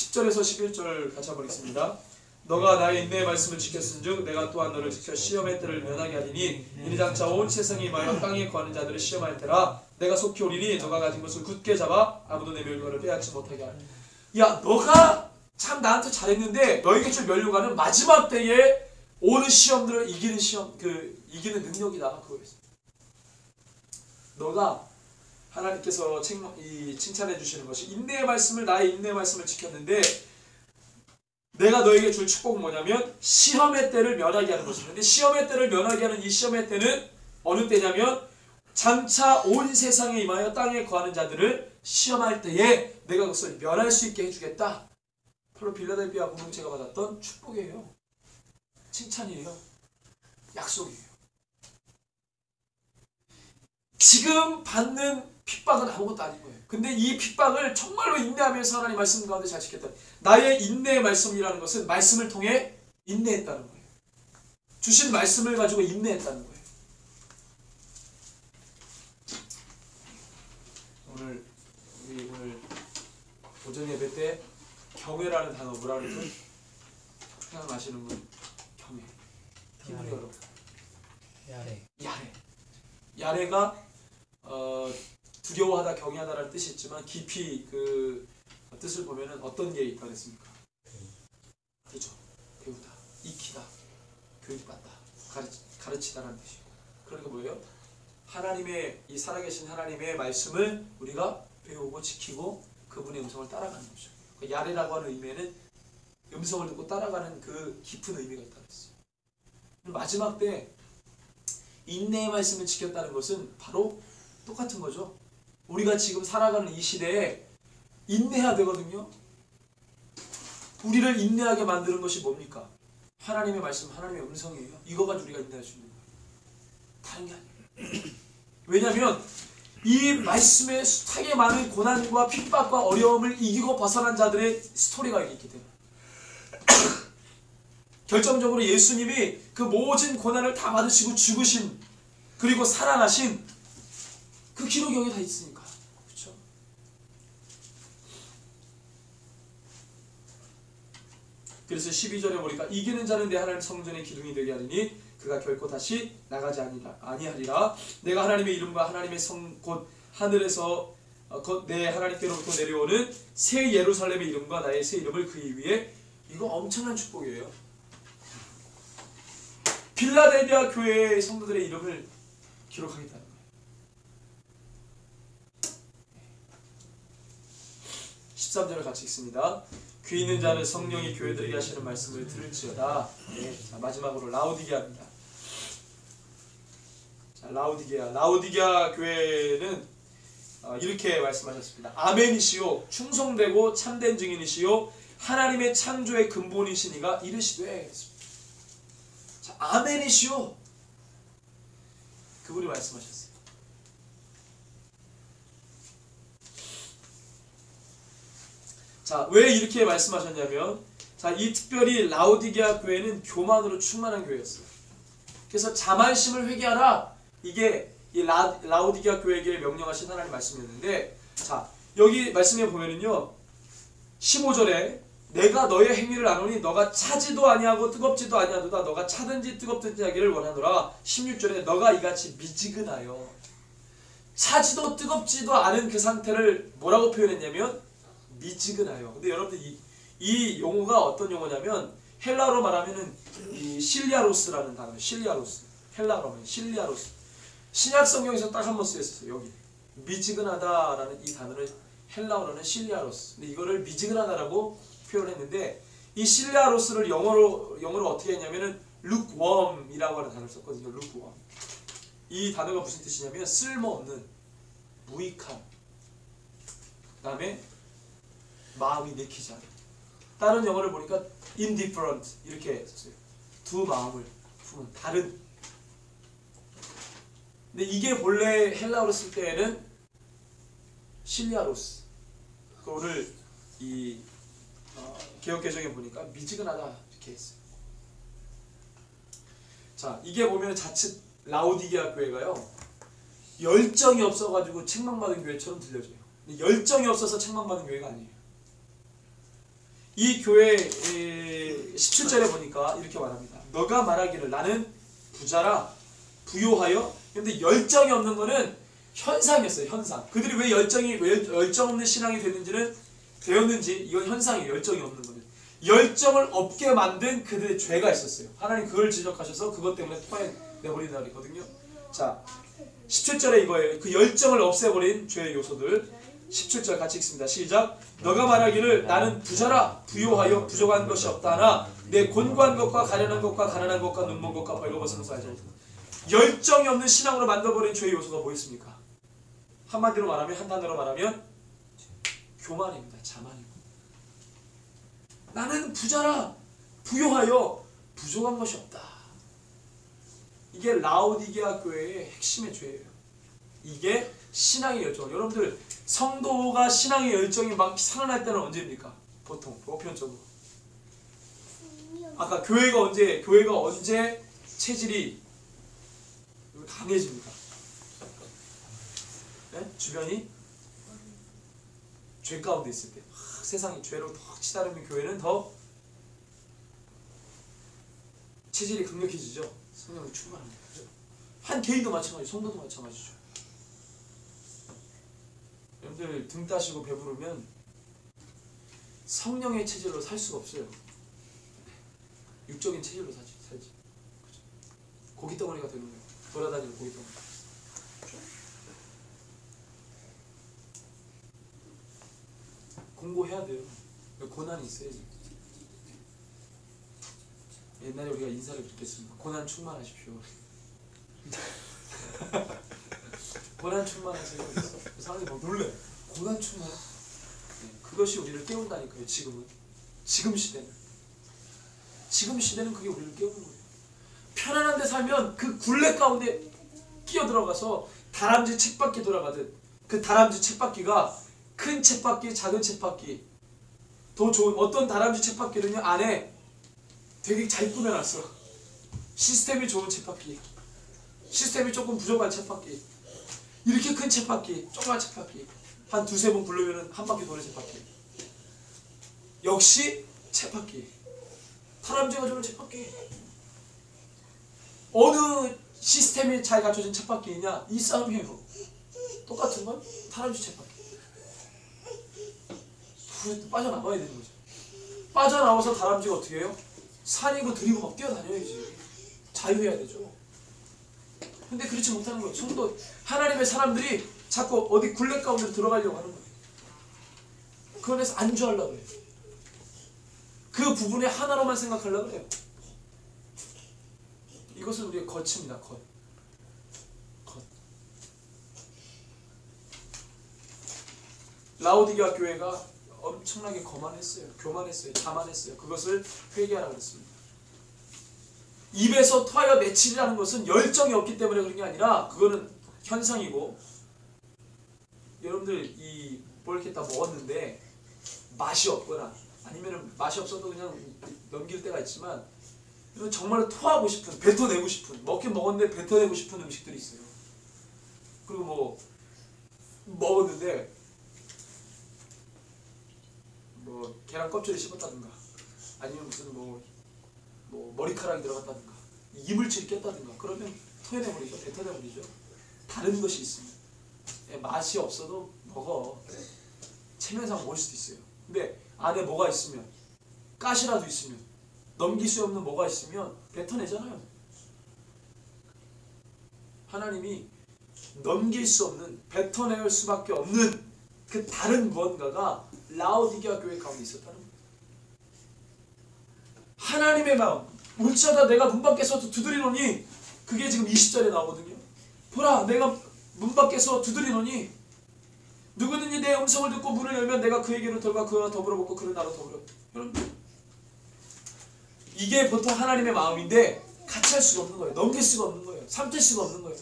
10절에서 11절 같이 한번 읽습니다. 너가 나의 인내의 말씀을 지켰은즉 내가 또한 너를 지켜 시험의 때를 면하게 하리니 이니 장차 온 세상에 임하여 땅에 거하는 자들을 시험할 때라. 내가 속히 오리니 너가 가진 것을 굳게 잡아 아무도 내 멸류관을 빼앗지 못하게 하라. 야, 너가 참 나한테 잘했는데 너에게 줄 멸류관은 마지막 때에 오는 시험들을 이기는 시험, 이기는 능력이다. 그거였어. 너가 하나님께서 칭찬해 주시는 것이 인내의 말씀을, 나의 인내의 말씀을 지켰는데 내가 너에게 줄 축복은 뭐냐면 시험의 때를 면하게 하는 것입니다. 근데 시험의 때를 면하게 하는 이 시험의 때는 어느 때냐면 장차 온 세상에 임하여 땅에 거하는 자들을 시험할 때에 내가 그것을 면할 수 있게 해주겠다. 바로 빌라델비아 공동체가 받았던 축복이에요. 칭찬이에요. 약속이에요. 지금 받는 핍박은 아무것도 아닌 거예요. 근데 이 핍박을 정말로 인내하면서 하나님 말씀 가운데 잘 지켰다. 나의 인내의 말씀이라는 것은 말씀을 통해 인내했다는 거예요. 주신 말씀을 가지고 인내했다는 거예요. 오늘 오전 예배 때 경외라는 단어 뭐라 그랬죠? 생각나시는 분? 경외. 히브리어로. 야레가 두려워하다, 경외하다라는 뜻이 있지만 깊이 그 뜻을 보면은 어떤 게 있다고 했습니까? 그렇죠. 배우다, 익히다, 교육받다, 가르치다라는 뜻이고. 그러니까 뭐예요? 하나님의 이 살아계신 하나님의 말씀을 우리가 배우고 지키고 그분의 음성을 따라가는 거죠. 그 야레라고 하는 의미에는 음성을 듣고 따라가는 그 깊은 의미가 있다고 했어요. 마지막 때 인내의 말씀을 지켰다는 것은 바로 똑같은 거죠. 우리가 지금 살아가는 이 시대에 인내해야 되거든요. 우리를 인내하게 만드는 것이 뭡니까? 하나님의 말씀, 하나님의 음성이에요. 이거 가지고 우리가 인내할 수 있는 거예요. 다른 게 아니에요. 왜냐하면 이 말씀에 숱하게 많은 고난과 핍박과 어려움을 이기고 벗어난 자들의 스토리가 있기 때문에 결정적으로 예수님이 그 모든 고난을 다 받으시고 죽으신 그리고 살아나신 그 기록이 여기 다 있으니까. 그렇죠? 그래서 12절에 보니까 이기는 자는 내 하나님 성전의 기둥이 되게 하리니 그가 결코 다시 나가지 아니하리라. 내가 하나님의 이름과 하나님의 성 곧 하늘에서 곧 내 하나님께로부터 내려오는 새 예루살렘의 이름과 나의 새 이름을 그 위에. 이거 엄청난 축복이에요. 빌라델비아 교회의 성도들의 이름을 기록하겠다는 거예요. 13절을 같이 읽습니다. 귀 있는 자는 성령이 교회들에게 하시는 말씀을 들을지어다. 네, 자, 마지막으로 라오디게아입니다. 자, 라오디게아 교회는 이렇게 말씀하셨습니다. 아멘이시요 충성되고 참된 증인이시요 하나님의 창조의 근본이시니가 이르시되. 자, 아멘이시요 그분이 말씀하셨어요. 자, 왜 이렇게 말씀하셨냐면, 자, 이 특별히 라오디게아 교회는 교만으로 충만한 교회였어요. 그래서 자만심을 회개하라. 이게 이 라오디게아 교회에게 명령하신 하나님 말씀이었는데, 자, 여기 말씀에 보면은요, 15절에 내가 너의 행위를 아노니 너가 차지도 아니하고 뜨겁지도 아니하도다. 너가 차든지 뜨겁든지 하기를 원하노라. 16절에 너가 이같이 미지근하여 차지도 뜨겁지도 않은 그 상태를 뭐라고 표현했냐면 미지근하여. 근데 여러분들 이 용어가 어떤 용어냐면 헬라어로 말하면은 이 실리아로스라는 단어예요. 실리아로스. 헬라어로 하면 실리아로스. 신약 성경에서 딱 한 번 쓰였어요. 여기 미지근하다라는 이 단어를 헬라어로는 실리아로스. 근데 이거를 미지근하다라고 표현했는데 이 실리아로스를 영어로 어떻게 했냐면은 lukewarm이라고 하는 단어를 썼거든요. lukewarm. 이 단어가 무슨 뜻이냐면 쓸모없는, 무익한, 그 다음에 마음이 내키지 않은. 다른 영어를 보니까 indifferent 이렇게 썼어요. 두 마음을 품은, 다른. 근데 이게 본래 헬라어로 쓸 때에는 실리아로스. 그거를 이 개역개정에 보니까 미지근하다 이렇게 했어요. 자, 이게 보면 자칫 라오디게아 교회가요 열정이 없어가지고 책망받은 교회처럼 들려져요. 근데 열정이 없어서 책망받은 교회가 아니에요. 이 교회 17절에 보니까 이렇게 말합니다. 너가 말하기를 나는 부자라 부요하여. 근데 열정이 없는 거는 현상이었어요. 현상. 그들이 왜 열정 없는 신앙이 되었는지 이건 현상이에요. 열정이 없는 거는. 열정을 없게 만든 그들의 죄가 있었어요. 하나님 그걸 지적하셔서 그것 때문에 토해내버린다 그랬거든요. 자, 17절에 이거예요. 그 열정을 없애버린 죄의 요소들. 17절 같이 읽습니다. 시작. 너가 말하기를 나는 부자라 부요하여 부족한 것이 없다 하나 내 곤고한 것과 가련한 것과 가난한 것과 눈먼 것과 벌거벗은 것을 알지 못한다. 열정이 없는 신앙으로 만들어버린 죄의 요소가 뭐 있습니까? 한마디로 말하면, 한 단어로 말하면 교만입니다. 자만이고. 나는 부자라 부요하여 부족한 것이 없다. 이게 라오디게아 교회의 핵심의 죄예요. 이게 신앙의 열정. 여러분들 성도가 신앙의 열정이 막 살아날 때는 언제입니까? 보통 보편적으로. 아까 교회가 언제 체질이 강해집니까? 네? 주변이 죄 가운데 있을 때. 세상이 죄로 더 치달으면 교회는 더 체질이 강력해지죠. 성령이 충만합니다. 한 개인도 마찬가지, 성도도 마찬가지죠. 여러분들 등 따시고 배부르면 성령의 체질로 살 수가 없어요. 육적인 체질로 살지. 고깃덩어리가 되는 거예요. 돌아다니는 고깃덩어리. 공부해야 돼요. 고난이 있어야지. 옛날에 우리가 인사를 그렇게 했습니다. 고난 충만하십시오. 고난 충만하세요. 사람들이 막 놀래. 고난 충만. 네, 그것이 우리를 깨운다니까요. 지금 시대는 그게 우리를 깨우는 거예요. 편안한 데 살면 그 굴레 가운데 끼어들어가서 다람쥐 쳇바퀴 돌아가듯 그 다람쥐 쳇바퀴가 큰 쳇바퀴, 작은 쳇바퀴, 더 좋은 어떤 다람쥐 쳇바퀴는요 안에 되게 잘 꾸며놨어. 시스템이 좋은 쳇바퀴, 시스템이 조금 부족한 쳇바퀴, 이렇게 큰 쳇바퀴, 조그만 쳇바퀴 한 두세 번 굴르면 한 바퀴 도는 쳇바퀴. 역시 쳇바퀴, 다람쥐가 좋은 쳇바퀴. 어느 시스템이 잘 갖춰진 쳇바퀴이냐? 이 싸움이에요. 똑같은 건 다람쥐 쳇바퀴. 빠져나가야 되는 거죠. 빠져나와서 다람쥐가 어떻게 해요? 산이고 들이고 막 뛰어다녀야지. 자유해야 되죠. 근데 그렇지 못하는 거예요. 성도 하나님의 사람들이 자꾸 어디 굴레 가운데 들어가려고 하는 거예요. 그런데서 안주하려고 해요. 그 부분에 하나로만 생각하려고 해요. 이것은 우리의 겉입니다. 겉. 라오디게아 교회가 엄청나게 거만했어요. 교만했어요. 자만했어요. 그것을 회개하라고 그랬습니다. 입에서 토하여 맺히리라는 것은 열정이 없기 때문에 그런 게 아니라 그거는 현상이고, 여러분들 뭘 이렇게 다 먹었는데 맛이 없거나 아니면 맛이 없어도 그냥 넘길 때가 있지만 정말로 토하고 싶은, 뱉어내고 싶은, 먹긴 먹었는데 뱉어내고 싶은 음식들이 있어요. 그리고 뭐 먹었는데 뭐 계란 껍질을 씹었다든가 아니면 무슨 뭐 머리카락이 들어갔다든가 이물질이 꼈다든가 그러면 토해내버리죠. 뱉어내버리죠. 다른 것이 있습니다. 맛이 없어도 먹어. 체면상 먹을 수도 있어요. 근데 안에 뭐가 있으면, 가시라도 있으면, 넘길 수 없는 뭐가 있으면 뱉어내잖아요. 하나님이 넘길 수 없는, 뱉어낼 수밖에 없는 그 다른 무언가가 라오디게아 교회 가운데 있었다는 거예요. 하나님의 마음, 울지어다 내가 문 밖에서 두드리노니, 그게 지금 20절에 나오거든요. 보라 내가 문 밖에서 두드리노니 누구든지 내 음성을 듣고 문을 열면 내가 그에게로 들어가 그와 더불어 먹고 그는 나로 더불어. 여러분, 이게 보통 하나님의 마음인데 같이 할 수가 없는 거예요. 넘길 수가 없는 거예요. 삼킬 수가 없는 거예요.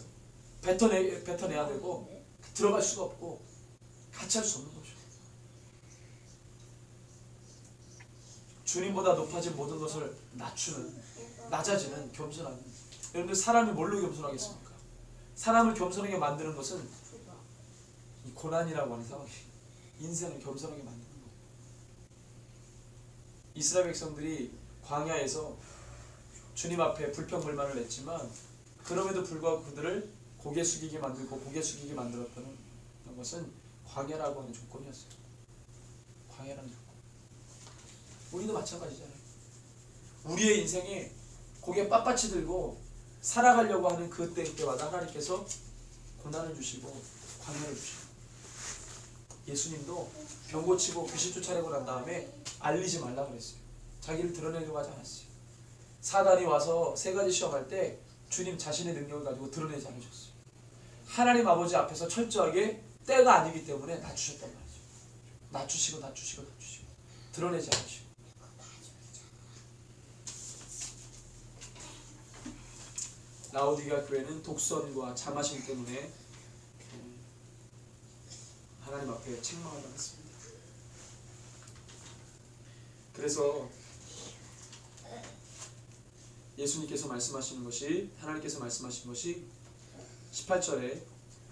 뱉어내야 되고 들어갈 수가 없고 같이 할 수 없는 거죠. 주님보다 높아진 모든 것을 낮아지는 겸손함. 여러분들 사람이 뭘로 겸손하겠습니까? 사람을 겸손하게 만드는 것은 이 고난이라고 하는 상황이 인생을 겸손하게 만드는 거예요. 이스라엘 백성들이 광야에서 주님 앞에 불평불만을 냈지만 그럼에도 불구하고 그들을 고개 숙이게 만들고 고개 숙이게 만들었다는 것은 광야라고 하는 조건이었어요. 광야라는 조건. 우리도 마찬가지잖아요. 우리의 인생에 고개 빳빳이 들고 살아가려고 하는 그때마다 하나님께서 고난을 주시고 광야를 주시고, 예수님도 병 고치고 귀신 쫓아내고 난 다음에 알리지 말라 그랬어요. 자기를 드러내려고 하지 않았어요. 사단이 와서 세 가지 시험할 때 주님 자신의 능력을 가지고 드러내지 않으셨어요. 하나님 아버지 앞에서 철저하게 때가 아니기 때문에 낮추셨단 말이죠. 낮추시고 드러내지 않으시고. 라오디게아 교회는 독선과 자마심 때문에 하나님 앞에 책망을 받았습니다. 그래서 예수님께서 말씀하시는 것이, 하나님께서 말씀하신 것이 18절에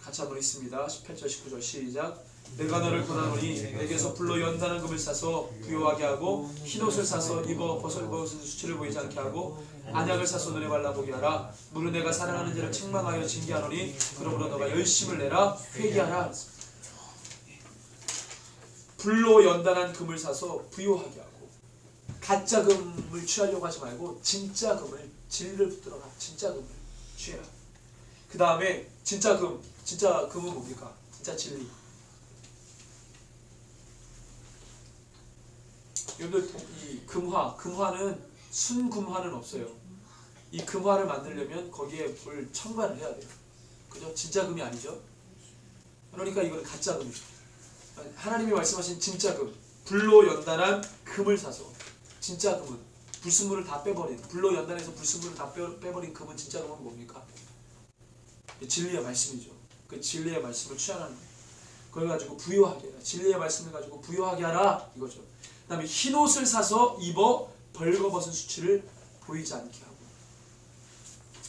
같이 한번 읽습니다. 18절 19절 시작. 내가 너를 권하노니 내게서 불로 연단한 금을 사서 부요하게 하고 흰옷을 사서 입어 벗은 수치를 보이지 않게 하고 안약을 사서 눈에 발라보게 하라. 무릇 내가 사랑하는 자를 책망하여 징계하노니 그러므로 너가 열심을 내라. 회개하라. 불로 연단한 금을 사서 부요하게 하고, 가짜 금을 취하려고 하지 말고 진짜 금을, 진리를 붙들어라. 진짜 금을 취해라. 그 다음에 진짜 금은 뭡니까? 진짜 진리. 여러분들 이 금화는 순금화는 없어요. 이 금화를 만들려면 거기에 뭘 첨가를 해야 돼요. 그죠? 진짜 금이 아니죠. 그러니까 이건 가짜 금이죠. 하나님이 말씀하신 진짜 금, 불로 연단한 금을 사서, 진짜 금은 불순물을 다 빼버린, 불로 연단해서 불순물을 다 빼버린 금은 진짜 금은 뭡니까? 진리의 말씀이죠. 그 진리의 말씀을 취하라는 거예요. 그걸 가지고 부요하게 하라. 진리의 말씀을 가지고 부요하게 하라 이거죠. 그 다음에 흰옷을 사서 입어 벌거벗은 수치를 보이지 않게 하고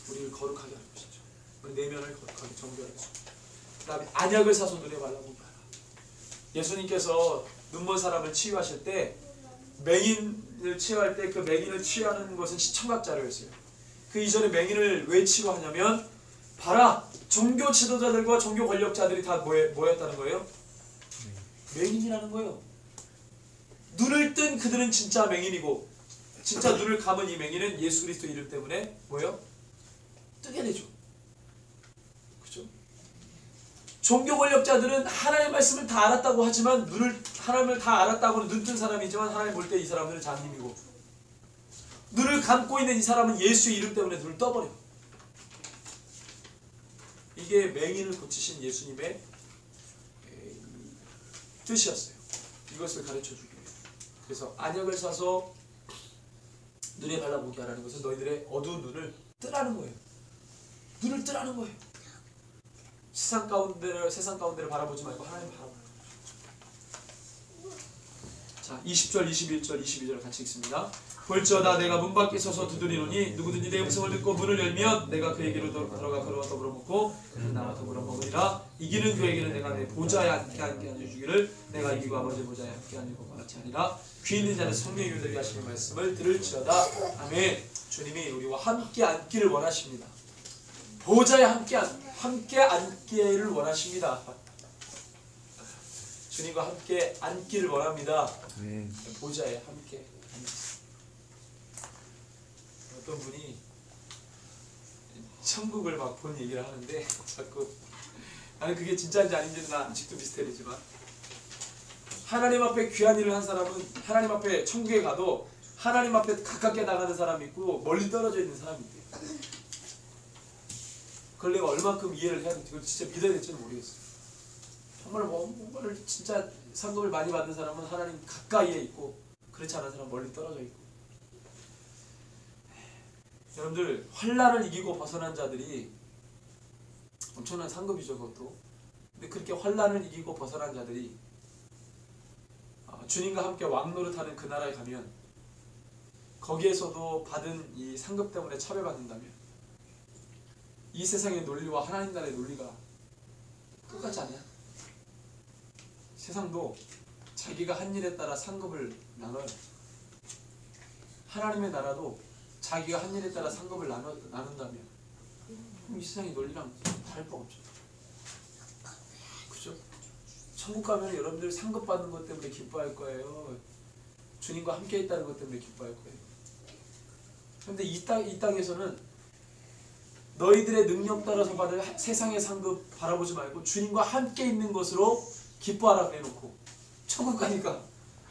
우리를 거룩하게 하는 것이죠. 우리 내면을 거룩하게 정결하게 하고, 그 다음에 안약을 사서 눈에 발라보게 하라. 예수님께서 눈먼 사람을 치유하실 때, 맹인을 치유할 때 그 맹인을 치유하는 것은 시청각자료였어요. 그 이전에 맹인을 왜 치유하냐면, 봐라! 종교 지도자들과 종교 권력자들이 다 뭐였다는 거예요? 맹인이라는 거예요. 눈을 뜬 그들은 진짜 맹인이고, 진짜 눈을 감은 이 맹인은 예수 그리스도 이름 때문에 뭐예요? 뜨게 되죠. 그죠? 종교 권력자들은 하나님의 말씀을 다 알았다고 하지만, 하나님을 다 알았다고는 눈 뜬 사람이지만 하나님 볼 때 이 사람들은 장님이고, 눈을 감고 있는 이 사람은 예수의 이름 때문에 눈을 떠버려요. 이게 맹인을 고치신 예수님의 뜻이었어요. 이것을 가르쳐주기 위해. 그래서 안약을 사서 눈에 발라보게 하라는 것은 너희들의 어두운 눈을 뜨라는 거예요. 눈을 뜨라는 거예요. 세상 가운데를 바라보지 말고 하나님 바라보는 거죠. 자, 20절, 21절, 22절 같이 읽습니다. 볼지어다 내가 문 밖에 서서 두드리노니 누구든지 내 음성을 듣고 문을 열면 내가 그에게로 들어가 그와 더불어 먹고 그는 나와 더불어 먹으리라. 이기는 그에게는 내가 내 보좌에 함께 앉혀주기를 내가 이기고 아버지 보좌에 함께 앉는 것과 같이 하리라. 귀 있는 자는 성령이 들게 하시는 말씀을 들을지어다. 아멘. 주님이 우리와 함께 앉기를 원하십니다. 보좌에 함께 앉기를 원하십니다. 주님과 함께 앉기를 원합니다. 보좌에 함께 앉으세요. 어떤 분이 천국을 막 본 얘기를 하는데 자꾸 나는 그게 진짜인지 아닌지는 난 아직도 미스테리지만, 하나님 앞에 귀한 일을 한 사람은 하나님 앞에 천국에 가도 하나님 앞에 가깝게 나가는 사람이 있고 멀리 떨어져 있는 사람이 있대요. 그걸 내가 얼만큼 이해를 해야 될지, 그걸 진짜 믿어야 될지는 모르겠어요. 정말 뭔가를 진짜 상급을 많이 받는 사람은 하나님 가까이에 있고, 그렇지 않은 사람은 멀리 떨어져 있고. 여러분들, 환난을 이기고 벗어난 자들이 엄청난 상급이죠, 그것도. 근데 그렇게 환난을 이기고 벗어난 자들이 주님과 함께 왕노릇하는 그 나라에 가면 거기에서도 받은 이 상급 때문에 차별받는다면 이 세상의 논리와 하나님 나라의 논리가 똑같지 않냐? 세상도 자기가 한 일에 따라 상급을 나눠요. 하나님의 나라도 자기가 한 일에 따라 상급을 나눈다면 그럼 이 세상의 논리랑 다를 바 없죠. 그죠? 천국 가면 여러분들 상급 받는 것 때문에 기뻐할 거예요. 주님과 함께 있다는 것 때문에 기뻐할 거예요. 그런데 이 땅에서는 너희들의 능력 따라서 받을 세상의 상급 바라보지 말고 주님과 함께 있는 것으로 기뻐하라 그래놓고, 천국 가니까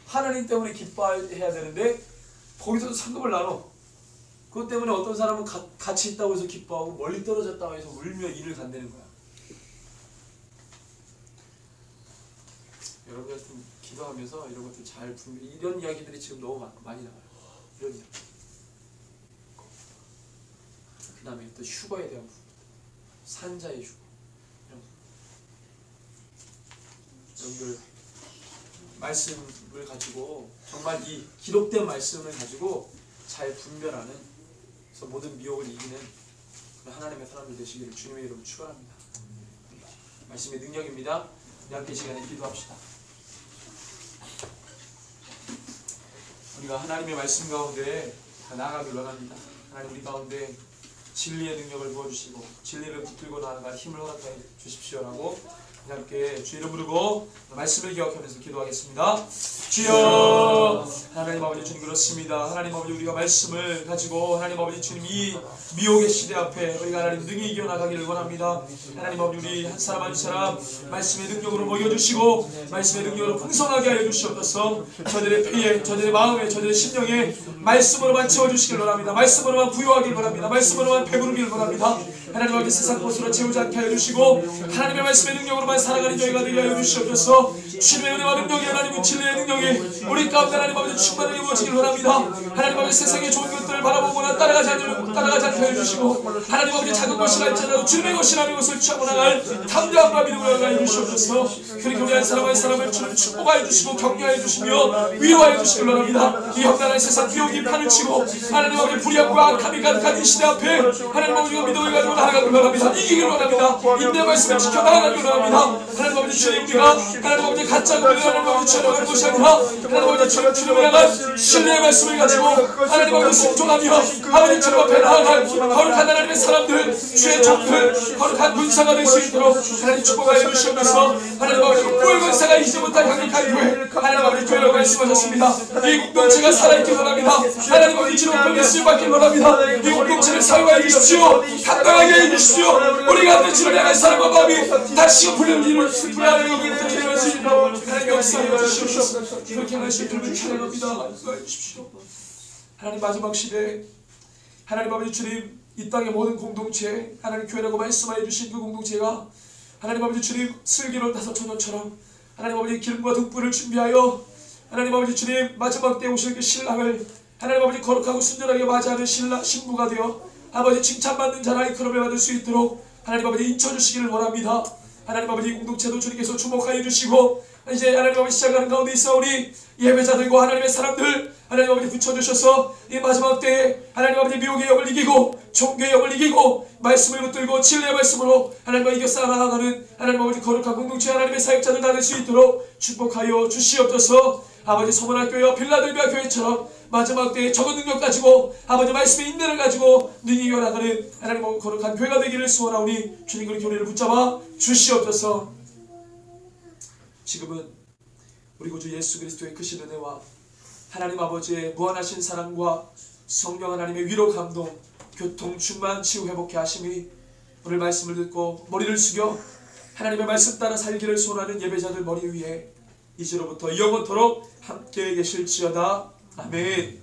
하나님 때문에 기뻐해야 되는데 거기서도 상급을 나눠. 그것 때문에 어떤 사람은 같이 있다고 해서 기뻐하고 멀리 떨어졌다고 해서 울며 이를 간다는 거야. 여러분들 좀 기도하면서 이런 것들 잘 이런 이야기들이 지금 너무 많이 나와요. 이런 이야기. 그 다음에 또 휴거에 대한 부분, 산자의 휴거, 이런 부분. 여러분들 말씀을 가지고 정말 이 기록된 말씀을 가지고 잘 분별하는, 그래서 모든 미혹을 이기는 하나님의 사람들 되시기를 주님의 이름으로 축원합니다. 말씀의 능력입니다. 우리 함께 시간에 기도합시다. 우리가 하나님의 말씀 가운데 나아가길 원합니다. 하나님, 우리 가운데 진리의 능력을 부어주시고 진리를 붙들고 나아갈 힘을 허락해 주십시오라고 함께 주 이름 부르고 말씀을 기억하면서 기도하겠습니다. 주여, 하나님 아버지 주님, 그렇습니다. 하나님 아버지, 우리가 말씀을 가지고 하나님 아버지 주님 이 미혹의 시대 앞에 우리가 하나님 능히 이겨나가기를 원합니다. 하나님 아버지, 우리 한 사람 한 사람 말씀의 능력으로 먹여주시고 말씀의 능력으로 풍성하게 하여 주시옵소서. 저들의 피에, 저들의 마음에, 저들의 심령에 말씀으로만 채워주시길 원합니다. 말씀으로만 부유하길 원합니다. 말씀으로만 배부르길 원합니다. 하나님 아버지, 세상 것으로 채우지 않게 하여 주시고 하나님의 말씀의 능력으로만 살아가는 저희가 되게 하여 주시옵소서. 주님의 은혜와 능력이, 하나님의 진리의 능력이 우리 가운데 하나님 아버지 충만하게 부어지길 원합니다. 하나님 아버지, 세상의 좋은 것들을 바라보거나 따라가지 않게 하여 주시고 하나님 아버지, 작은 것이라 할지라도 주님의 것이라는 것을 취하고 나갈 담대함과 믿음을 하여 주시옵소서. 그렇게 우리 한 사람 한 사람을 주님 축복하여 주시고 격려하여 주시며 위로하여 주시길 원합니다. 이 험난한 세상 비옥이 판을 치고 하나님 아버지 불의함과 악함이 가득한 이 시대 앞에 하나님 아버지가 믿음을 가지고 나아가길 원합니다. 이기길 원합니다. 인내 말씀을 지켜 나아가길 원합니다. 하나님 아버지 주님, 우리가 하나님 아버지 가짜 고백을 하나님 아버지 촬영하는 것이 아니라 하나님 아버지 주님을 향한 신뢰의 말씀을 가지고 하나님 아버지 순종하며 아버지 주님 앞에 나아갈 거룩한 하나님의 사람들, 주의 종들, 거룩한 군사가 될 수 있도록 하나님 축복하여 주시옵소서. 하나님 아버지, 꿀 군사가 이제부터 강력한 교회, 하나님 아버지 교회라고 말씀하셨습니다. 이 공동체가 살아있길 원합니다. 하나님 아버지 주님 앞에 예수를 받길 원합니다. 이 공동체를 사용하여 주십시오. 당당하게 해 주십시오. 우리가 앞에 주를 향한 사랑과 마음이 다시 불을 불하는 여기부터 일어날 수 있도록 하나님 역사하여 주시옵소서. 그렇게 하나님 이름을 찬양합니다. 역사해 주십시오. 하나님, 마지막 시대 하나님 아버지 주님, 이 땅의 모든 공동체, 하나님 교회라고 말씀하여 주신 그 공동체가 하나님 아버지 주님 슬기로운 다섯 처녀처럼 하나님 아버지 기름과 등불을 준비하여 하나님 아버지 주님 마지막 때 오실 그 신랑을 하나님 아버지 거룩하고 순전하게 맞이하는 신부가 되어 아버지 칭찬받는 자라 이끌음을 받을 수 있도록 하나님 아버지 인쳐주시기를 원합니다. 하나님 아버지, 공동체도 주님께서 주목하여 주시고 이제 하나님 아버지 시작하는 가운데 있사오니 예배자들과 하나님의 사람들 하나님 아버지 붙여주셔서 이 마지막 때에 하나님 아버지 미혹의 영을 이기고 종교의 영을 이기고 말씀을 붙들고 진리의 말씀으로 하나님과 이겨 살아가는 하나님 아버지 거룩한 공동체 하나님의 사역자들 다 될 수 있도록 축복하여 주시옵소서. 아버지, 서문화 교회와 빌라델비아 교회처럼 마지막 때에 적은 능력 가지고 아버지 말씀의 인내를 가지고 능히 이겨나가는 하나님 거룩한 교회가 되기를 소원하오니 주님, 그 교회를 붙잡아 주시옵소서. 지금은 우리 구주 예수 그리스도의 크신 은혜와 하나님 아버지의 무한하신 사랑과 성령 하나님의 위로, 감동, 교통, 충만, 치유, 회복케 하심이 오늘 말씀을 듣고 머리를 숙여 하나님의 말씀 따라 살기를 소원하는 예배자들 머리 위에 이제로부터 영원토록 함께 계실지어다. 아멘.